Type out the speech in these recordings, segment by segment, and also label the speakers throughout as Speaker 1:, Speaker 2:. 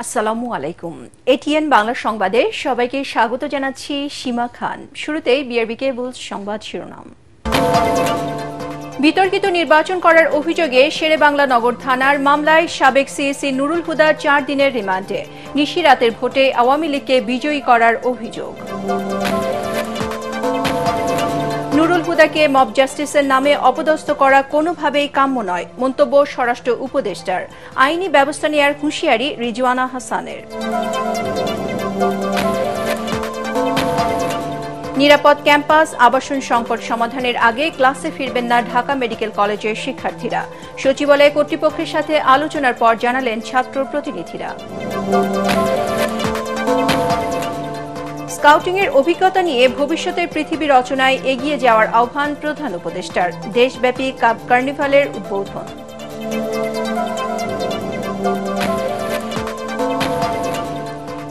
Speaker 1: আসসালামু আলাইকুম। এটিএন বাংলা সংবাদে সবাইকে স্বাগত জানাচ্ছি সীমা খান। শুরুতেই বিআরবি কেবল সংবাদ শিরোনাম। বিতর্কিত নির্বাচন করার অভিযোগে শেরেবাংলা নগর থানার মামলায় সাবেক সিইসি নুরুল হুদা 4 দিনের রিমান্ডে। নিশিরাতের ভোটে আওয়ামী লীগকে বিজয়ী করার অভিযোগ। নুরুল হুদাকে মব জাস্টিসের নামে অপদস্থ করা কোনোভাবেই কাম্য নয়, মন্তব্য স্বরাষ্ট্র উপদেষ্টার। আইনি ব্যবস্থা নেওয়ার হুঁশিয়ারি রিজওয়ানা হাসানের। নিরাপদ ক্যাম্পাস আবাসন সংকট সমাধানের আগে ক্লাসে ফিরবেন না ঢাকা মেডিকেল কলেজের শিক্ষার্থীরা। সচিবালয় কর্তৃপক্ষের সাথে আলোচনার পর জানালেন ছাত্র প্রতিনিধিরা। স্কাউটিং এর অভিজ্ঞতা নিয়ে ভবিষ্যতের পৃথিবী রচনায় এগিয়ে যাওয়ার আহ্বান প্রধান উপদেষ্টার। দেশব্যাপী কাপ কার্নিভালের উদ্বোধন।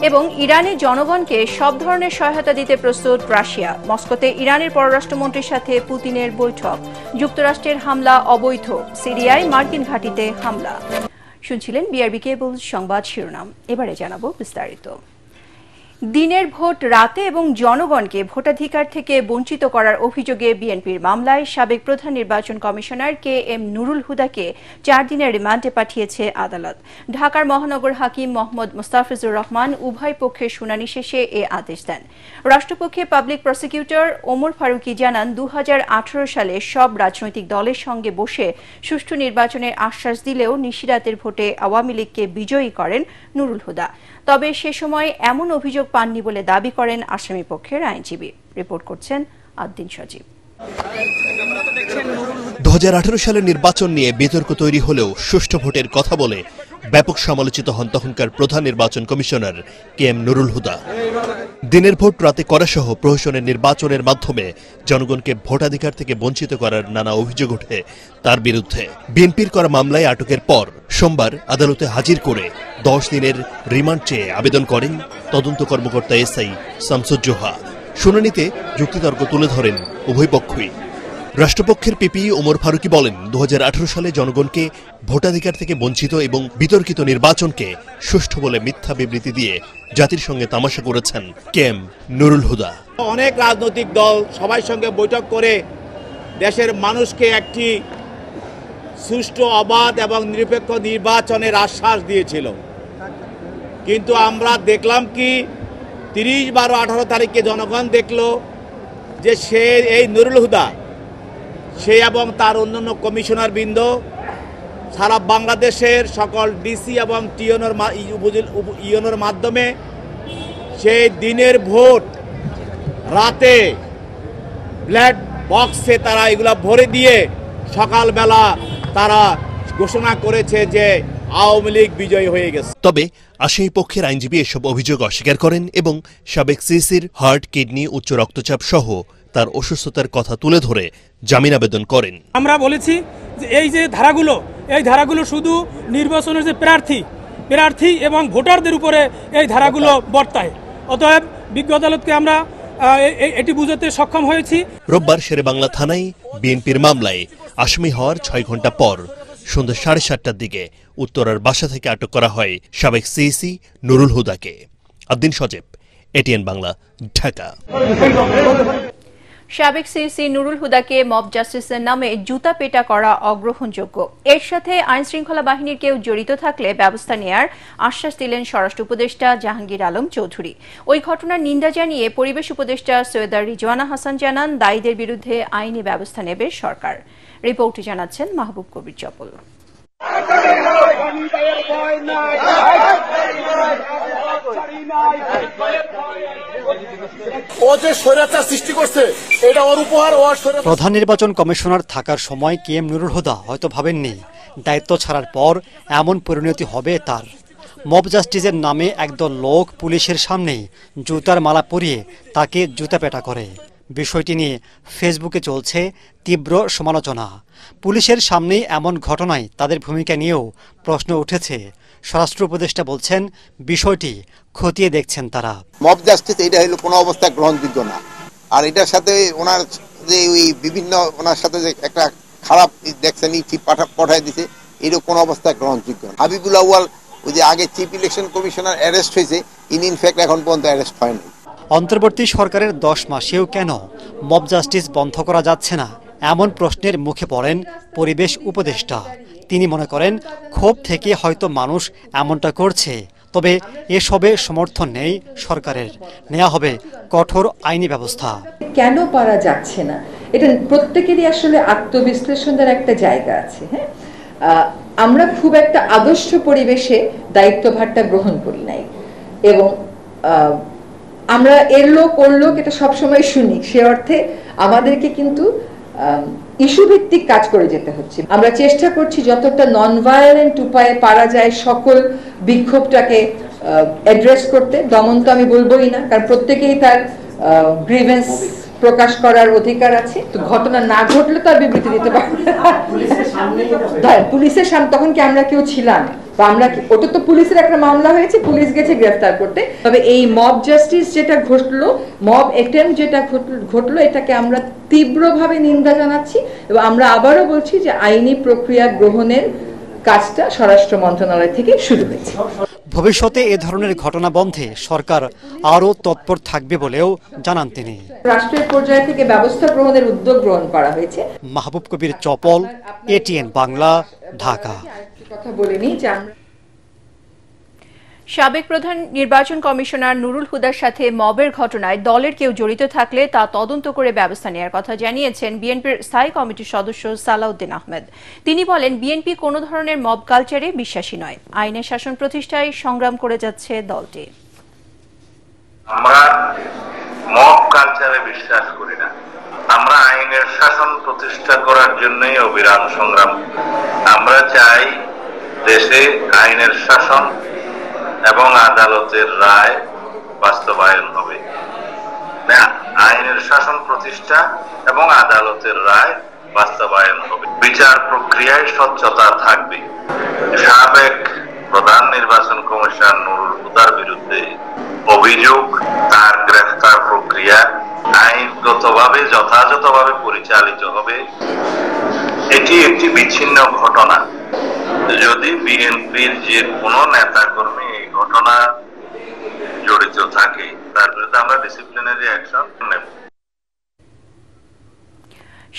Speaker 1: এবং ইরানের জনগণকে সব ধরনের সহায়তা দিতে প্রস্তুত রাশিয়া। মস্কোতে ইরানের পররাষ্ট্রমন্ত্রীর সাথে পুতিনের বৈঠক। যুক্তরাষ্ট্রের হামলা অবৈধ, সিরিয়ায় মার্কিন ঘাঁটিতে হামলা। শুনছিলেন বিআরবি কেবল সংবাদ শিরোনাম। এবারে জানাবো বিস্তারিত। দিনের ভোট রাতে এবং জনগণকে ভোটাধিকার থেকে বঞ্চিত করার অভিযোগে বিএনপির মামলায় সাবেক প্রধান নির্বাচন কমিশনার KM নুরুল হুদাকে 4 দিনের রিমান্ডে পাঠিয়েছে আদালত। ঢাকার মহানগর হাকিম মোহাম্মদ মোস্তাফিজুর রহমান উভয় পক্ষের শুনানি শেষে এ আদেশ দেন। রাষ্ট্রপক্ষে পাবলিক প্রসিকিউটর ওমর ফারুকি জানান, 2018 সালে সব রাজনৈতিক দলের সঙ্গে বসে সুষ্ঠু নির্বাচনের আশ্বাস দিলেও নিশিরাতের ভোটে আওয়ামী লীগকে বিজয়ী করেন নুরুল হুদা। তবে সে সময় এমন অভিযোগ পাননি বলে দাবি করেন আসামি পক্ষের আইনজীবী। রিপোর্ট করছেন আদ্দিন সজীব।
Speaker 2: 2018 সালের নির্বাচন নিয়ে বিতর্ক তৈরি হলেও সুষ্ঠু ভোটের কথা বলে ব্যাপক সমালোচিত হন তখনকার প্রধান নির্বাচন কমিশনার KM নুরুল হুদা। দিনের ভোট রাতে করা সহ প্রহসনের নির্বাচনের মাধ্যমে জনগণকে ভোটাধিকার থেকে বঞ্চিত করার নানা অভিযোগ ওঠে তার বিরুদ্ধে। বিএনপির করা মামলায় আটকের পর সোমবার আদালতে হাজির করে 10 দিনের রিমান্ড চেয়ে আবেদন করেন তদন্ত কর্মকর্তা SI শামসুজ্জোহা। শুনানিতে যুক্তিতর্ক তুলে ধরেন উভয় পক্ষই। রাষ্ট্রপক্ষের পিপি ওমর ফারুকি বলেন, 2018 সালে জনগণকে ভোটাধিকার থেকে বঞ্চিত এবং বিতর্কিত নির্বাচনকে সুষ্ঠু বলে মিথ্যা বিবৃতি দিয়ে জাতির সঙ্গে তামাশা করেছেন KM নুরুল হুদা।
Speaker 3: অনেক রাজনৈতিক দল সবার সঙ্গে বৈঠক করে দেশের মানুষকে একটি সুষ্ঠু, অবাধ এবং নিরপেক্ষ নির্বাচনের আশ্বাস দিয়েছিল, কিন্তু আমরা দেখলাম কি 30/12/18 তারিখে জনগণ দেখল যে সে এই নুরুল হুদা, সে এবং তার অন্যান্য কমিশনার বৃন্দ সারা বাংলাদেশের সকল ডিসি এবং ইউনোর মাধ্যমে সেই দিনের ভোট রাতে ব্যালট বক্সে তারা এগুলা ভরে দিয়ে সকালবেলা তারা ঘোষণা করেছে যে আওয়ামী লীগ বিজয়ী হয়ে গেছে।
Speaker 2: তবে আসামি পক্ষের আইনজীবী এসব অভিযোগ অস্বীকার করেন এবং সাবেক সিইসির হার্ট, কিডনি, উচ্চ রক্তচাপ সহ তার অসুস্থতার কথা তুলে ধরে জামিন আবেদন করেন।
Speaker 4: আমরা বলেছি যে এই ধারাগুলো শুধু নির্বাচনের যে প্রার্থী এবং ভোটারদের উপরে এই ধারাগুলো বর্তায়। অতএব বিজ্ঞ আদালতকে আমরা এটি বুঝাতে সক্ষম হয়েছি।
Speaker 2: রোববার শেরেবাংলা থানায় বিএনপির মামলায় আসামি হওয়ার 6 ঘণ্টা পর সন্ধ্যা 7:30টার দিকে উত্তরার বাসা থেকে আটক করা হয় সাবেক সিইসি নুরুল হুদাকে। আদ্দিন সজীব, এটিএন বাংলা, ঢাকা।
Speaker 1: সাবেক সিইসি নুরুল হুদাকে মব জাস্টিসের নামে জুতা পেটা করা অগ্রহণযোগ্য। এর সাথে আইন শৃঙ্খলা বাহিনীর কেউ জড়িত থাকলে ব্যবস্থা নেয়ার আশ্বাস দিলেন স্বরাষ্ট্র উপদেষ্টা জাহাঙ্গীর আলম চৌধুরী। ওই ঘটনার নিন্দা জানিয়ে পরিবেশ উপদেষ্টা সৈয়দা রিজওয়ানা হাসান জানান, দায়ীদের বিরুদ্ধে আইনি ব্যবস্থা নেবে সরকার। রিপোর্টে জানাচ্ছেন মাহবুব কবির চপল।
Speaker 5: প্রধান নির্বাচন কমিশনার থাকার সময় KM নুরুল হুদা হয়তো ভাবেননি দায়িত্ব ছাড়ার পর এমন পরিণতি হবে তার। মব জাস্টিসের নামে একদল লোক পুলিশের সামনেই জুতার মালা পরিয়ে তাকে জুতা পেটা করে। বিষয়টি নিয়ে ফেসবুকে চলছে তীব্র সমালোচনা। পুলিশের সামনেই এমন ঘটনায় তাদের ভূমিকা নিয়েও প্রশ্ন উঠেছে। স্বরাষ্ট্র উপদেষ্টা বলছেন, বিষয়টি খতিয়ে দেখছেন তারা।
Speaker 6: মব জাস্টিস এটা হলো কোনো অবস্থায় গ্রহণযোগ্য না। আর এটার সাথে ওনার যে ওই বিভিন্ন ওনার সাথে যে একটা খারাপ দেখছেন পাঠায় দিছে, এটা কোনো অবস্থায় গ্রহণযোগ্য না। হাবিবুল আউয়াল ওই যে আগে চিফ ইলেকশন কমিশনার অ্যারেস্ট হয়েছে, ইনফ্যাক্ট এখন পর্যন্ত অ্যারেস্ট হয়নি।
Speaker 5: অন্তর্বর্তী সরকারের 10 মাসেও কেন মব জাস্টিস বন্ধ করা যাচ্ছে না, এমন প্রশ্নের মুখে পড়েন পরিবেশ উপদেষ্টা। তিনি মনে করেন ক্ষোভ থেকে হয়তো মানুষ এমনটা করছে, তবে এসবে সমর্থন নেই সরকারের, নেওয়া হবে কঠোর আইনি ব্যবস্থা।
Speaker 7: কেন পারা যাচ্ছে না, এটা প্রত্যেকেরই আসলে আত্মবিশ্লেষণের একটা জায়গা আছে। হ্যাঁ, আমরা খুব একটা আদর্শ পরিবেশে দায়িত্বভারটা গ্রহণ করি নাই, এবং আমরা এর লোক ওর লোক এটা সবসময় শুনি। সে অর্থে আমাদেরকে কিন্তু ইস্যু ভিত্তিক কাজ করে যেতে হচ্ছে। আমরা চেষ্টা করছি যতটা নন ভায়োলেন্ট উপায়ে পারা যায় সকল বিক্ষোভটাকে অ্যাড্রেস করতে। দমন তো আমি বলবোই না, কারণ প্রত্যেকেই তার গ্রিভেন্স প্রকাশ করার অধিকার আছে। তো ঘটনা না ঘটলে তো আর বিবৃতি দিতে পারবে না। পুলিশের সামনে তখন কি আমরা কেউ ছিলাম, বা আমরা ওটা তো পুলিশের একটা মামলা হয়েছে, পুলিশ গেছে গ্রেফতার করতে। তবে এই মব জাস্টিস যেটা ঘটলো, মব অ্যাটেম্প্ট যেটা ঘটলো, এটাকে আমরা তীব্রভাবে নিন্দা জানাচ্ছি, এবং আমরা আবারও বলছি যে আইনি প্রক্রিয়া গ্রহণের কাজটা স্বরাষ্ট্র মন্ত্রণালয় থেকে শুরু হয়েছে।
Speaker 5: ভবিষ্যতে এ ধরনের ঘটনা বন্ধে সরকার আরও তৎপর থাকবে বলেও জানান তিনি।
Speaker 7: রাষ্ট্রের পর্যায় থেকে ব্যবস্থা গ্রহণের উদ্যোগ গ্রহণ করা হয়েছে।
Speaker 5: মাহবুব কবির চপল, এটিএন বাংলা, ঢাকা।
Speaker 7: কথা বলিনি যে আমরা
Speaker 1: সাবেক প্রধান নির্বাচন কমিশনার নুরুল হুদার সাথে মবের ঘটনায় দলের কেউ জড়িত থাকলে তা তদন্ত করে ব্যবস্থা নেওয়ার কথা জানিয়েছেন বিএনপির স্থায়ী কমিটির সদস্য সালাউদ্দিন আহমেদ। তিনি বলেন, বিএনপি কোনো ধরনের মব কালচারে বিশ্বাসী নয়, আইনের শাসন প্রতিষ্ঠায় সংগ্রাম করে যাচ্ছে দলটি।
Speaker 8: আমরা মব কালচারে বিশ্বাস করি না, আমরা আইনের শাসন প্রতিষ্ঠা করার জন্যই অবিরাম সংগ্রাম। আমরা চাই দেশে আইনের শাসন এবং আদালতের রায় বাস্তবায়ন হবে। আইনের শাসন প্রতিষ্ঠা এবং আদালতের রায় বাস্তবায়ন হবে। বিচার প্রক্রিয়ায় স্বচ্ছতা থাকবে। সাবেক প্রধান নির্বাচন কমিশনার নুরুল হুদার বিরুদ্ধে অভিযোগ, তার গ্রেফতার প্রক্রিয়া আইনগতভাবে যথাযথভাবে পরিচালিত হবে। এটি একটি বিচ্ছিন্ন ঘটনা। যদি বিএনপির যে কোনো নেতা কর্মী এই ঘটনা জড়িত থাকে, তার বিরুদ্ধে আমরা ডিসিপ্লিনারি অ্যাকশন নেব।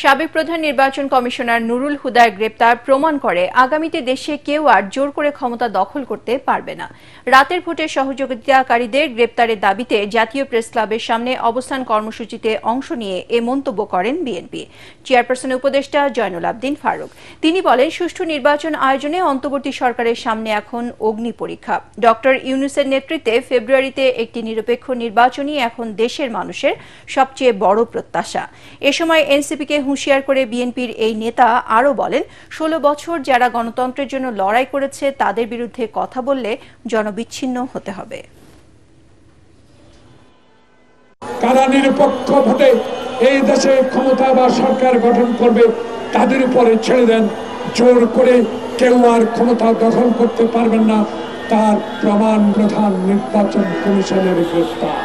Speaker 1: সাবেক প্রধান নির্বাচন কমিশনার নুরুল হুদার গ্রেপ্তার প্রমাণ করে আগামীতে দেশে কেউ আর জোর করে ক্ষমতা দখল করতে পারবে না। রাতের ভোটে সহযোগিতাকারীদের গ্রেপ্তারের দাবিতে জাতীয় প্রেস ক্লাবের সামনে অবস্থান কর্মসূচিতে অংশ নিয়ে এ মন্তব্য করেন বিএনপি চেয়ারপারসনের উপদেষ্টা জয়নুল আবদিন ফারুক। তিনি বলেন, সুষ্ঠু নির্বাচন আয়োজনে অন্তর্বর্তী সরকারের সামনে এখন অগ্নি পরীক্ষা। ডক্টর ইউনূসের নেতৃত্বে ফেব্রুয়ারিতে একটি নিরপেক্ষ নির্বাচনই এখন দেশের মানুষের সবচেয়ে বড় প্রত্যাশা। এ সময় এনসিপিকে হুঁশিয়ার করে বিএনপির এই নেতা আরও বলেন, 16 বছর যারা গণতন্ত্রের জন্য লড়াই করেছে তাদের বিরুদ্ধে কথা বললে জনবিচ্ছিন্ন হতে হবে।
Speaker 9: কারা নিরপেক্ষ ভোটে এই দেশে ক্ষমতা বা সরকার গঠন করবে তাদের উপরে ছেড়ে দেন। জোর করে কেউ আর ক্ষমতা দখল করতে পারবেন না, তার প্রমাণ প্রধান নির্বাচন কমিশনের গ্রেফতার।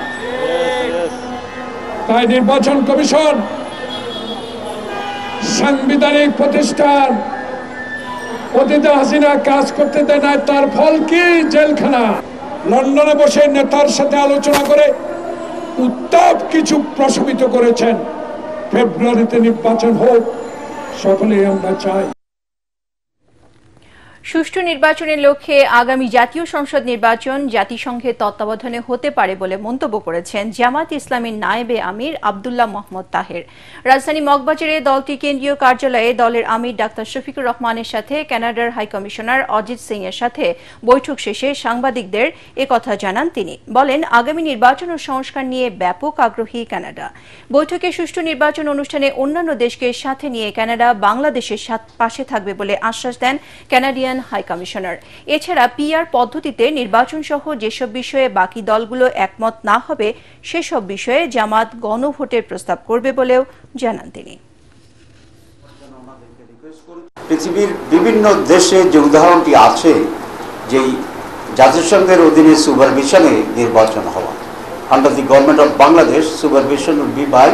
Speaker 9: তাই নির্বাচন কমিশন সাংবিধানিক প্রতিষ্ঠান, অতীতে হাসিনা কাজ করতে দেয় না, তার ফল কি? জেলখানা। লন্ডনে বসে নেতার সাথে আলোচনা করে উত্তাপ কিছু প্রশমিত করেছেন। ফেব্রুয়ারিতে নির্বাচন হোক, সকলেই আমরা চাই।
Speaker 1: সুষ্ঠু নির্বাচনের লক্ষ্যে আগামী জাতীয় সংসদ নির্বাচন জাতিসংঘের তত্ত্বাবধানে হতে পারে বলে মন্তব্য করেছেন জামাত ইসলামীর নায়েবে আমির আব্দুল্লাহ মোহাম্মদ তাহের। রাজধানী মগবাজারে দলটির কেন্দ্রীয় কার্যালয়ে দলের আমির ডাক্তার শফিকুর রহমানের সাথে কানাডার হাইকমিশনার অজিত সিং এর সাথে বৈঠক শেষে সাংবাদিকদের একথা জানান তিনি। বলেন, আগামী নির্বাচন ও সংস্কার নিয়ে ব্যাপক আগ্রহী কানাডা। বৈঠকে সুষ্ঠু নির্বাচন অনুষ্ঠানে অন্যান্য দেশকে সাথে নিয়ে কানাডা বাংলাদেশের পাশে থাকবে বলে আশ্বাস দেন কানাডিয়ান হাই কমিশনার। এছাড়া পিআর পদ্ধতিতে নির্বাচন সহ যেসব বিষয়ে বাকি দলগুলো একমত না হবে সেসব বিষয়ে জামাত গণভোটের প্রস্তাব করবে বলেও জানান তিনি।
Speaker 10: পৃথিবীর বিভিন্ন দেশে যে উদাহরণটি আছে, যেই জাতিসংঘের অধীনে সুপারভিশনে নির্বাচন হওয়া, under the government of Bangladesh supervision will be by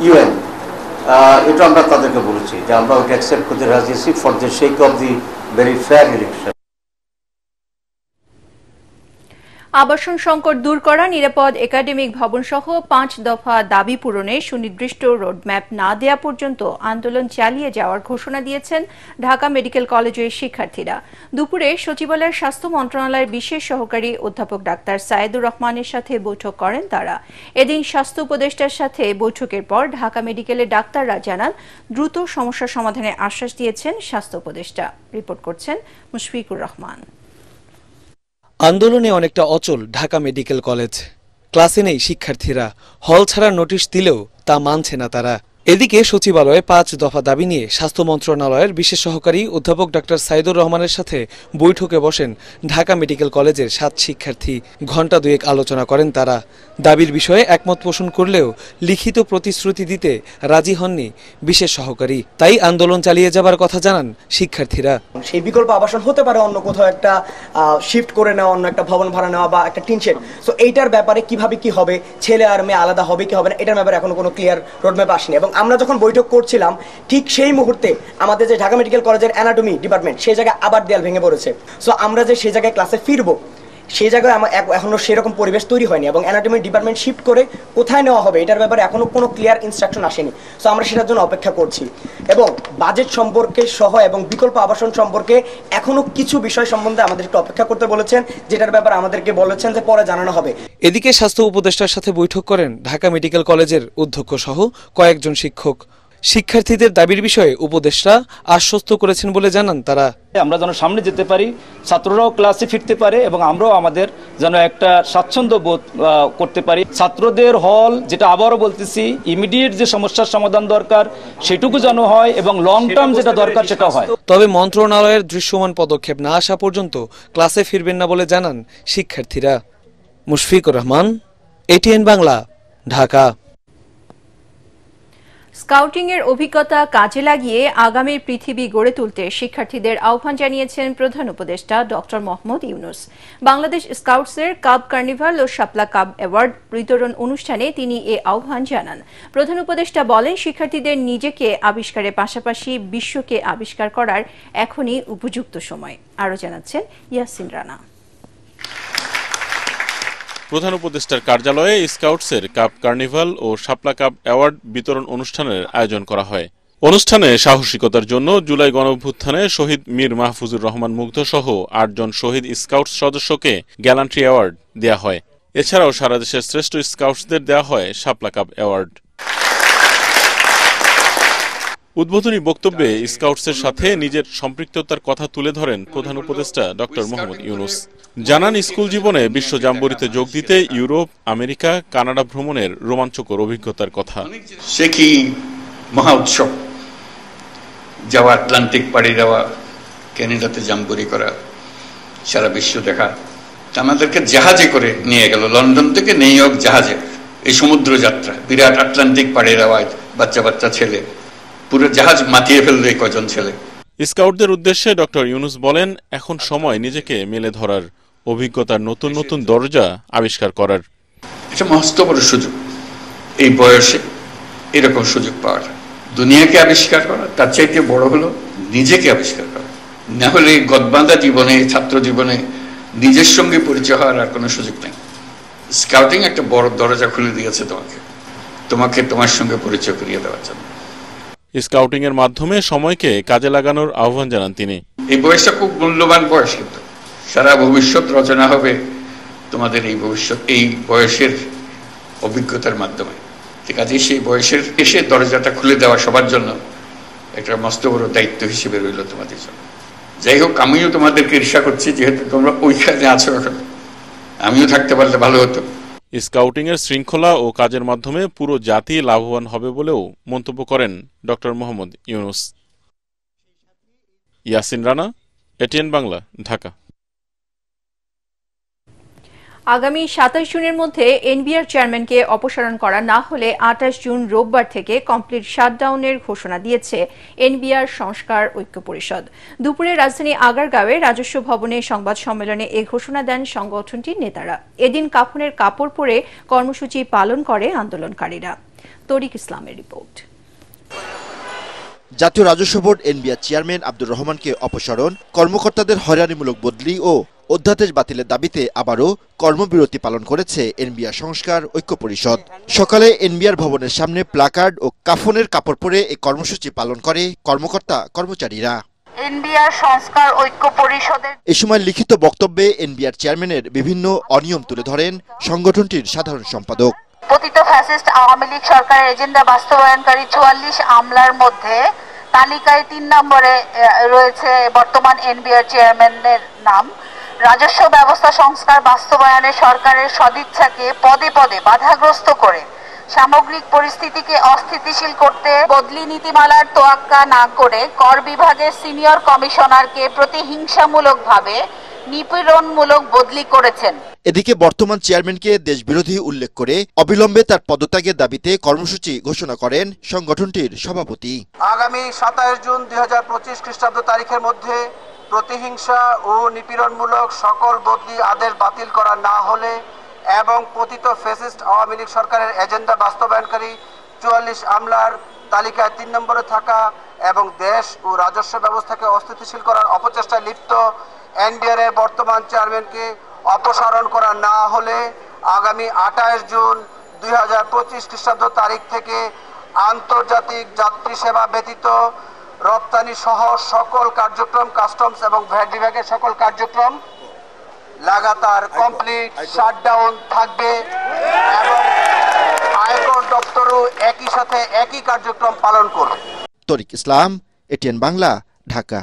Speaker 10: UN. এটা আমরা তাদেরকে বলেছি যে আমরা ওটা অ্যাকসেপ্ট করতে রাজি আছি for the sake of the very fair election.
Speaker 1: আবাসন সংকট দূর করা, নিরাপদ একাডেমিক ভবন সহ 5 দফা দাবি পূরণে সুনির্দিষ্ট রোডম্যাপ না দেয়া পর্যন্ত আন্দোলন চালিয়ে যাওয়ার ঘোষণা দিয়েছেন ঢাকা মেডিকেল কলেজের শিক্ষার্থীরা। দুপুরে সচিবালয়ের স্বাস্থ্য মন্ত্রণালয়ের বিশেষ সহকারী অধ্যাপক ডাক্তার সাইদুর রহমানের সাথে বৈঠক করেন তারা। এদিন স্বাস্থ্য উপদেষ্টার সাথে বৈঠকের পর ঢাকা মেডিকেলের ডাক্তাররা জানান দ্রুত সমস্যা সমাধানের আশ্বাস দিয়েছেন স্বাস্থ্য উপদেষ্টা। রিপোর্ট করছেন মুশফিকুর রহমান।
Speaker 11: আন্দোলনে অনেকটা অচল ঢাকা মেডিকেল কলেজ। ক্লাসে নেই শিক্ষার্থীরা, হল ছাড়ার নোটিশ দিলেও তা মানছে না তারা। এদিকে সচিবালয়ে 5 দফা দাবি নিয়ে স্বাস্থ্য মন্ত্রণালয়ের বিশেষ সহকারী অধ্যাপক ডাক্তার সাইদুর রহমানের সাথে বৈঠকে বসেন ঢাকা মেডিকেল কলেজের 7 শিক্ষার্থী। ঘণ্টা দুয়েক আলোচনা করেন তারা। দাবির বিষয়ে একমত পোষণ করলেও লিখিত প্রতিশ্রুতি দিতে রাজি হননি বিশেষ সহকারী। তাই আন্দোলন চালিয়ে যাবার কথা জানান শিক্ষার্থীরা।
Speaker 12: সেই বিকল্প আবাসন হতে পারে অন্য কোথাও একটা শিফট করে নেওয়া, অন্য একটা ভবন ভাড়া নেওয়া বা একটা টিনশেড। সো এইটার ব্যাপারে কিভাবে কি হবে, ছেলে আর মেয়ে আলাদা হবে কি হবে না, এটার ব্যাপারে এখনো কোনো ক্লিয়ার রোডম্যাপ আসেনি। এবং আমরা যখন বৈঠক করছিলাম ঠিক সেই মুহূর্তে আমাদের যে ঢাকা মেডিকেল কলেজের অ্যানাটমি ডিপার্টমেন্ট সেই জায়গায় আবার দেয়াল ভেঙে পড়েছে। সো আমরা যে সেই জায়গায় ক্লাসে ফিরবো সেই জায়গায় এখনো সেরকম পরিবেশ তৈরি হয়নি এবং অ্যানাটমি ডিপার্টমেন্ট শিফট করে কোথায় নেওয়া হবে এটার ব্যাপারে এখনো কোনো ক্লিয়ার ইনস্ট্রাকশন আসেনি। সো আমরা সেটার জন্য অপেক্ষা করছি এবং বাজেট সম্পর্কে সহ এবং বিকল্প আবাসন সম্পর্কে এখনো কিছু বিষয় সম্বন্ধে আমাদের একটু অপেক্ষা করতে বলেছেন, যেটার ব্যাপারে আমাদেরকে বলেছেন যে পরে জানানো হবে।
Speaker 11: এদিকে স্বাস্থ্য উপদেষ্টার সাথে বৈঠক করেন ঢাকা মেডিকেল কলেজের অধ্যক্ষ সহ কয়েকজন শিক্ষক। শিক্ষার্থীদের দাবির বিষয়ে উপদেষ্টা আশ্বস্ত করেছেন বলে জানান তারা।
Speaker 13: আমরা যেন সামনে যেতে পারি, ছাত্ররাও ক্লাসে ফিরতে পারে এবং আমরাও আমাদের যেন একটা স্বাচ্ছন্দ্য বোধ করতে পারি। ছাত্রদের হল, যেটা আবারও বলতেছি, ইমিডিয়েট যে সমস্যার সমাধান দরকার সেটুকু যেন হয় এবং লং টার্ম যেটা দরকার সেটা হয়।
Speaker 11: তবে মন্ত্রণালয়ের দৃশ্যমান পদক্ষেপ না আসা পর্যন্ত ক্লাসে ফিরবেন না বলে জানান শিক্ষার্থীরা। মুশফিকুর রহমান, এটিএন বাংলা, ঢাকা।
Speaker 1: স্কাউটিং এর অভিজ্ঞতা কাজে লাগিয়ে আগামীর পৃথিবী গড়ে তুলতে শিক্ষার্থীদের আহ্বান জানিয়েছেন প্রধান উপদেষ্টা ডক্টর মোহাম্মদ ইউনূস। বাংলাদেশ স্কাউটসের কাব কার্নিভাল ও শাপলা কাব অ্যাওয়ার্ড বিতরণ অনুষ্ঠানে তিনি এ আহ্বান জানান। প্রধান উপদেষ্টা বলেন, শিক্ষার্থীদের নিজেকে আবিষ্কারের পাশাপাশি বিশ্বকে আবিষ্কার করার এখনই উপযুক্ত সময়। আরও জানাচ্ছেন ইয়াসিন রানা।
Speaker 14: প্রধান উপদেষ্টার কার্যালয়ে স্কাউটসের কাপ কার্নিভাল ও শাপলা কাপ অ্যাওয়ার্ড বিতরণ অনুষ্ঠানের আয়োজন করা হয়। অনুষ্ঠানে সাহসিকতার জন্য জুলাই গণঅভ্যুত্থানে শহীদ মীর মাহফুজুর রহমান মুগ্ধ সহ 8 জন শহীদ স্কাউটস সদস্যকে গ্যালান্ট্রি অ্যাওয়ার্ড দেয়া হয়। এছাড়াও সারা দেশের শ্রেষ্ঠ স্কাউটসদের দেওয়া হয় শাপলা কাপ অ্যাওয়ার্ড। উদ্বোধনী বক্তব্যে স্কাউটসের সাথে নিজের সম্পৃক্ততার কথা তুলে ধরেন প্রধান উপদেষ্টা ডক্টর মোহাম্মদ ইউনূস। জানান, স্কুল জীবনে বিশ্ব জাম্বরিতে যোগ দিতে ইউরোপ, আমেরিকা, কানাডা ভ্রমণের রোমাঞ্চকর অভিজ্ঞতার কথা।
Speaker 15: সে কি মহা উৎসব, যাওয়া, আটলান্টিক পাড়ি দেওয়া, ক্যানাডাতে জাম্বরি করা, সারা বিশ্ব দেখা। আমাদেরকে জাহাজে করে নিয়ে গেল, লন্ডন থেকে নিউ ইয়র্ক জাহাজে, এই সমুদ্র যাত্রা, বিরাট আটলান্টিক পাড়ি দেওয়া, বাচ্চা বাচ্চা ছেলে, পুরো জাহাজ মাতিয়ে ফেললো এই কজন ছেলে।
Speaker 14: স্কাউটদের উদ্দেশ্যে ডক্টর ইউনূস বলেন, এখন সময় নিজেকে মেলে ধরার, অভিজ্ঞতার নতুন নতুন দরজা আবিষ্কার করার।
Speaker 15: এটা মস্ত বড় সুযোগ, এই বয়সে এরকম সুযোগ পাওয়ার। দুনিয়াকে আবিষ্কার করা, তার চাইতে বড় হলো নিজেকে আবিষ্কার করা। না হলে গদবাঁধা জীবনে, ছাত্র জীবনে নিজের সঙ্গে পরিচয় হওয়ার আর কোনো সুযোগ নেই। স্কাউটিং একটা বড় দরজা খুলে দিয়েছে তোমাকে তোমার সঙ্গে পরিচয় করিয়ে দেওয়ার জন্য।
Speaker 14: স্কাউটিং এর মাধ্যমে সময়কে কাজে লাগানোর আহ্বান জানান তিনি।
Speaker 15: এই বয়সটা খুব মূল্যবান বয়স, কিন্তু সারা ভবিষ্যৎ রচনা হবে তোমাদের এই ভবিষ্যৎ, এই বয়সের অভিজ্ঞতার মাধ্যমে। ঠিক আছে, সেই বয়সের এসে দরজাটা খুলে দেওয়া সবার জন্য একটা মস্ত বড় দায়িত্ব হিসেবে রইল তোমাদের জন্য। যাই হোক, আমিও তোমাদেরকে ঈর্ষা করছি, যেহেতু তোমরা ওইখানে আছো এখন, আমিও থাকতে পারলে ভালো হতো।
Speaker 14: স্কাউটিং এর শৃঙ্খলা ও কাজের মাধ্যমে পুরো জাতি লাভবান হবে বলেও মন্তব্য করেন ডক্টর মোহাম্মদ ইউনূস। ইয়াসিন রানা, এটিএন বাংলা, ঢাকা।
Speaker 1: আগামী 27 জুনের মধ্যে এনবিআর চেয়ারম্যানকে অপসারণ করা না হলে 28 জুন রোববার থেকে কমপ্লিট শাটডাউনের ঘোষণা দিয়েছে এনবিআর সংস্কার ঐক্য পরিষদ। দুপুরে রাজধানী আগারগাঁওয়ে রাজস্ব ভবনে সংবাদ সম্মেলনে এ ঘোষণা দেন সংগঠনটির নেতারা। এদিন কাফনের কাপড় পরে কর্মসূচি পালন করে আন্দোলনকারীরা। তরিক ইসলামের রিপোর্ট।
Speaker 16: জাতীয় রাজস্ব বোর্ড এনবিআর চেয়ারম্যান আব্দুর রহমানকে অপসারণ, কর্মকর্তাদের হয়রানিমূলক বদলি ও অধ্যাদেশ বাতিলের দাবিতে আবারও কর্মবিরতি পালন করেছে এনবিআর সংস্কার ঐক্য পরিষদ। সকালে এনবিআর ভবনের সামনে প্লাকার্ড ও কাফনের কাপড় পরে এই কর্মসূচি পালন করে কর্মকর্তা কর্মচারীরা।
Speaker 17: এনবিআর সংস্কার ঐক্য পরিষদের
Speaker 16: এই সময় লিখিত বক্তব্যে এনবিআর চেয়ারম্যানের বিভিন্ন অনিয়ম তুলে ধরেন সংগঠনটির সাধারণ সম্পাদক।
Speaker 17: পতিত ফ্যাসিস্ট আওয়ামী লীগ সরকারের এজেন্ডা বাস্তবায়নকারী 44 আমলার মধ্যে তালিকায় 3 নম্বরে রয়েছে বর্তমান এনবিআর চেয়ারম্যানের নাম। রাজস্ব ব্যবস্থা সংস্কার বাস্তবায়নে সরকারের সদিচ্ছাকে পদে পদে বাধাগ্রস্ত করে সামগ্রিক পরিস্থিতিকে অস্থিতিশীল করতে বদলি নীতিমালার তোয়াক্কা না করে কর বিভাগের সিনিয়র কমিশনারকে প্রতিহিংসামূলকভাবে নিপীড়নমূলক বদলি করেছেন।
Speaker 16: এদিকে বর্তমান চেয়ারম্যানকে দেশবিরোধী উল্লেখ করে অবিলম্বে তার পদত্যাগের দাবিতে কর্মসূচি ঘোষণা করেন সংগঠনটির সভাপতি।
Speaker 18: আগামী 27 জুন 2025 খ্রিস্টাব্দ তারিখের মধ্যে প্রতিহিংসা ও নিপীড়নমূলক সকল বদলি আদেশ বাতিল করা না হলে এবং পতিত ফ্যাসিস্ট আওয়ামী লীগ সরকারের এজেন্ডা বাস্তবায়নকারী 44 আমলার তালিকায় 3 নম্বরে থাকা এবং দেশ ও রাজস্ব ব্যবস্থাকে অস্থিতিশীল করার অপচেষ্টায় লিপ্ত এনবিআর এর বর্তমান চেয়ারম্যানকে অপসারণ করা না হলে আগামী 28 জুন 2025 খ্রিস্টাব্দ তারিখ থেকে আন্তর্জাতিক যাত্রী সেবা ব্যতীত রপ্তানি সহ সকল কার্যক্রম, কাস্টমস এবং ভ্যাট বিভাগের সকল কার্যক্রম লাগাতার কমপ্লিট শাটডাউন থাকবে এবং আয়কর দপ্তরও একই সাথে একই কার্যক্রম পালন করবে।
Speaker 16: তরিক ইসলাম, এটিএন বাংলা, ঢাকা।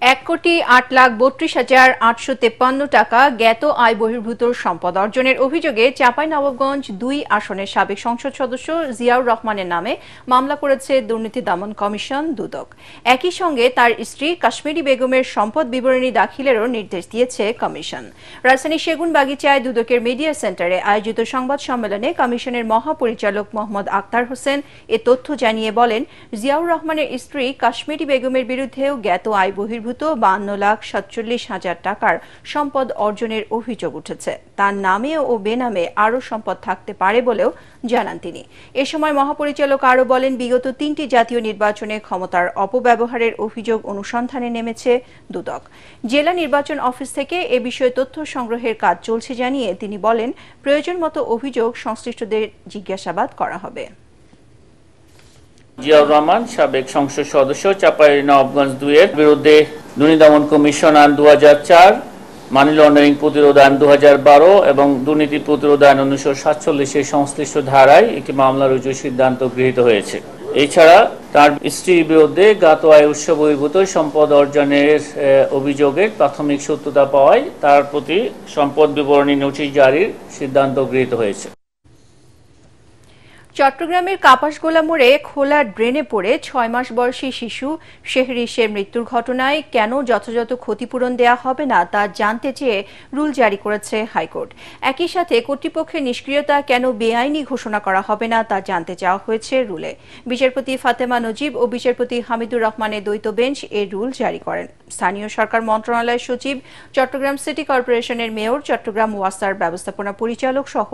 Speaker 1: 1,08,32,853 টাকা জ্ঞাত আয় বহির্ভূত সম্পদ অর্জনের অভিযোগে চাঁপাইনবাবগঞ্জ 2 আসনের সাবেক সংসদ সদস্য জিয়াউর রহমানের নামে মামলা করেছে দুর্নীতি দমন কমিশন দুদক। একই সঙ্গে তার স্ত্রী কাশ্মীরি বেগমের সম্পদ বিবরণী দাখিলেরও নির্দেশ দিয়েছে কমিশন। রাজধানী সেগুনবাগিচায় দুদকের মিডিয়া সেন্টারে আয়োজিত সংবাদ সম্মেলনে কমিশনের মহাপরিচালক মোহাম্মদ আক্তার হোসেন এ তথ্য জানিয়ে বলেন, জিয়াউর রহমানের স্ত্রী কাশ্মীরি বেগমের বিরুদ্ধেও জ্ঞাত আয় বহির্ভূত 52,47,000 টাকার সম্পদ অর্জনের অভিযোগ উঠেছে। তার নামে ও বেনামে আরও সম্পদ থাকতে পারে বলেও জানান তিনি। এ সময় মহাপরিচালক আরও বলেন, বিগত 3টি জাতীয় নির্বাচনে ক্ষমতার অপব্যবহারের অভিযোগ অনুসন্ধানে নেমেছে দুদক। জেলা নির্বাচন অফিস থেকে এ বিষয়ে তথ্য সংগ্রহের কাজ চলছে জানিয়ে তিনি বলেন, প্রয়োজন মতো অভিযোগ সংশ্লিষ্টদের জিজ্ঞাসাবাদ করা হবে।
Speaker 19: জিয়াউর রহমান সাবেক সংসদ সদস্য চাঁপাইনবাবগঞ্জ 2 এর বিরুদ্ধে দুর্নীতি দমন কমিশন আইন 2004, মানি লন্ডারিং প্রতিরোধ আইন 2012 এবং দুর্নীতি প্রতিরোধ আইন 1947 এর সংশ্লিষ্ট ধারায় একটি মামলা রুজুর সিদ্ধান্ত গৃহীত হয়েছে। এছাড়া তার স্ত্রীর বিরুদ্ধে জ্ঞাত আয় উৎস বহির্ভূত সম্পদ অর্জনের অভিযোগের প্রাথমিক সত্যতা পাওয়ায় তার প্রতি সম্পদ বিবরণী নোটিশ জারির সিদ্ধান্ত গৃহীত হয়েছে।
Speaker 1: চট্টগ্রামের কাপাসগোলা মোড়ে খোলা ড্রেনে পড়ে 6 মাস বয়সী শিশু শেহরিশের মৃত্যুর ঘটনায় কেন যথাযথ ক্ষতিপূরণ দেয়া হবে না তা জানতে চেয়ে রুল জারি করেছে হাইকোর্ট। একই সাথে কর্তৃপক্ষের নিষ্ক্রিয়তা কেন বেআইনি ঘোষণা করা হবে না তা জানতে চাওয়া হয়েছে রুলে। বিচারপতি ফাতেমা নজিব ও বিচারপতি হামিদুর রহমানের দ্বৈত বেঞ্চ এই রুল জারি করেন। স্থানীয় সরকার মন্ত্রণালয়ের সচিব, চট্টগ্রাম সিটি কর্পোরেশনের মেয়র, চট্টগ্রাম ওয়াসার ব্যবস্থাপনা পরিচালক সহ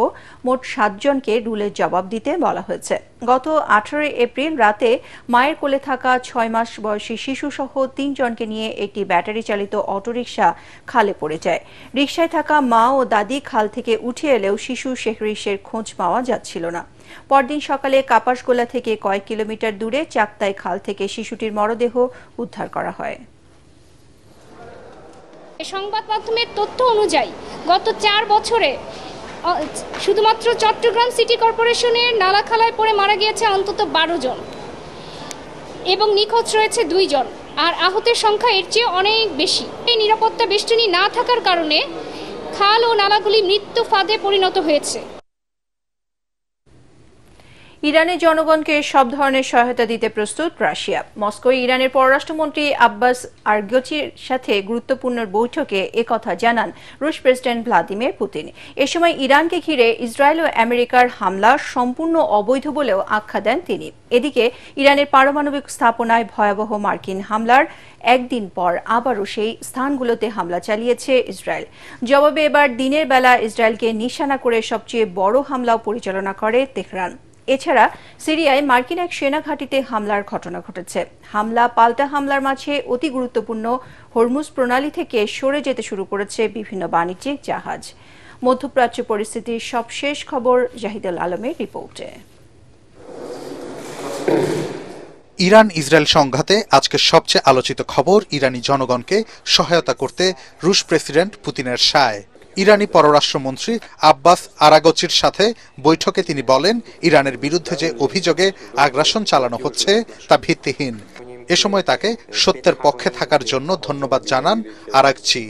Speaker 1: মোট 7 জনকে রুলের জবাব দিতে বলা হয়েছে। গত 18 এপ্রিল রাতে মায়ের কোলে থাকা 6 মাস বয়সী শিশু সহ 3 জনকে নিয়ে একটি ব্যাটারি চালিত অটোরিকশা খালে পড়ে যায়। রিকশায় থাকা মা ও দাদি খাল থেকে উঠে এলেও শিশু শেহরিশের খোঁজ পাওয়া যাচ্ছিল না। পরদিন সকালে কাপাসগোলা থেকে কয়েক কিলোমিটার দূরে চাকতাই খাল থেকে শিশুটির মরদেহ উদ্ধার করা হয়।
Speaker 20: সংবাদ মাধ্যমের তথ্য অনুযায়ী গত 4 বছরে শুধুমাত্র চট্টগ্রাম সিটি কর্পোরেশনের নালাখালায় পড়ে মারা গিয়েছে অন্তত 12 জন এবং নিখোঁজ রয়েছে 2 জন, আর আহতের সংখ্যা এর চেয়ে অনেক বেশি। এই নিরাপত্তা বেষ্টনী না থাকার কারণে খাল ও নালাগুলি মৃত্যু ফাঁদে পরিণত হয়েছে।
Speaker 1: ইরানের জনগণকে সব ধরনের সহায়তা দিতে প্রস্তুত রাশিয়া। মস্কোয় ইরানের পররাষ্ট্রমন্ত্রী আব্বাস আরগচির সাথে গুরুত্বপূর্ণ বৈঠকে একথা জানান রুশ প্রেসিডেন্ট ভ্লাদিমির পুতিন। এ সময় ইরানকে ঘিরে ইসরায়েল ও আমেরিকার হামলা সম্পূর্ণ অবৈধ বলেও আখ্যা দেন তিনি। এদিকে ইরানের পারমাণবিক স্থাপনায় ভয়াবহ মার্কিন হামলার একদিন পর আবারও সেই স্থানগুলোতে হামলা চালিয়েছে ইসরায়েল। জবাবে এবার দিনের বেলা ইসরায়েলকে নিশানা করে সবচেয়ে বড় হামলাও পরিচালনা করে তেহরান। এছাড়া সিরিয়ায় মার্কিন এক সেনা ঘাঁটিতে হামলার ঘটনা ঘটেছে। হামলা পাল্টা হামলার মাঝে অতি গুরুত্বপূর্ণ হরমুজ প্রণালী থেকে সরে যেতে শুরু করেছে বিভিন্ন বাণিজ্যিক জাহাজ। মধ্যপ্রাচ্য পরিস্থিতির সবশেষ খবর জাহিদুল আলমের রিপোর্টে।
Speaker 21: ইরান ইসরায়েল সংঘাতে আজকে সবচেয়ে আলোচিত খবর ইরানি জনগণকে সহায়তা করতে রুশ প্রেসিডেন্ট পুতিনের সায়। ইরানি পররাষ্ট্রমন্ত্রী আব্বাস আরাগচির সাথে বৈঠকে তিনি বলেন, ইরানের বিরুদ্ধে যে অভিযোগে আগ্রাসন চালানো হচ্ছে তা ভিত্তিহীন। এ সময় তাকে সত্যের পক্ষে থাকার জন্য ধন্যবাদ জানান আরাগচি।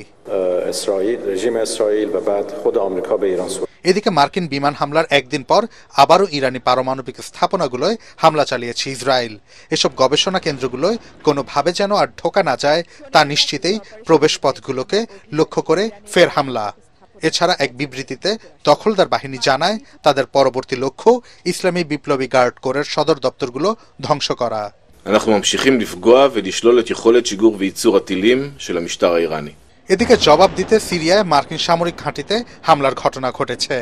Speaker 21: এদিকে মার্কিন বিমান হামলার একদিন পর আবারও ইরানি পারমাণবিক স্থাপনাগুলোয় হামলা চালিয়েছে ইসরায়েল। এসব গবেষণা কেন্দ্রগুলোয় কোনোভাবে যেন আর ঢোকা না যায় তা নিশ্চিতেই প্রবেশপথগুলোকে লক্ষ্য করে ফের হামলা। এছাড়া এক বিবৃতিতে দখলদার বাহিনী জানায় তাদের পরবর্তী লক্ষ্য ইসলামী বিপ্লবী গার্ড কোরের সদর দপ্তরগুলো ধ্বংস করা।
Speaker 22: אנחנו ממשיכים לפגוע ולשלול את יכולת שיגור וייצור הטילים של המשטר האיראני.
Speaker 21: এদিকে জবাব দিতে সিরিয়ায় মার্কিন সামরিক ঘাঁটিতে হামলার ঘটনা ঘটেছে।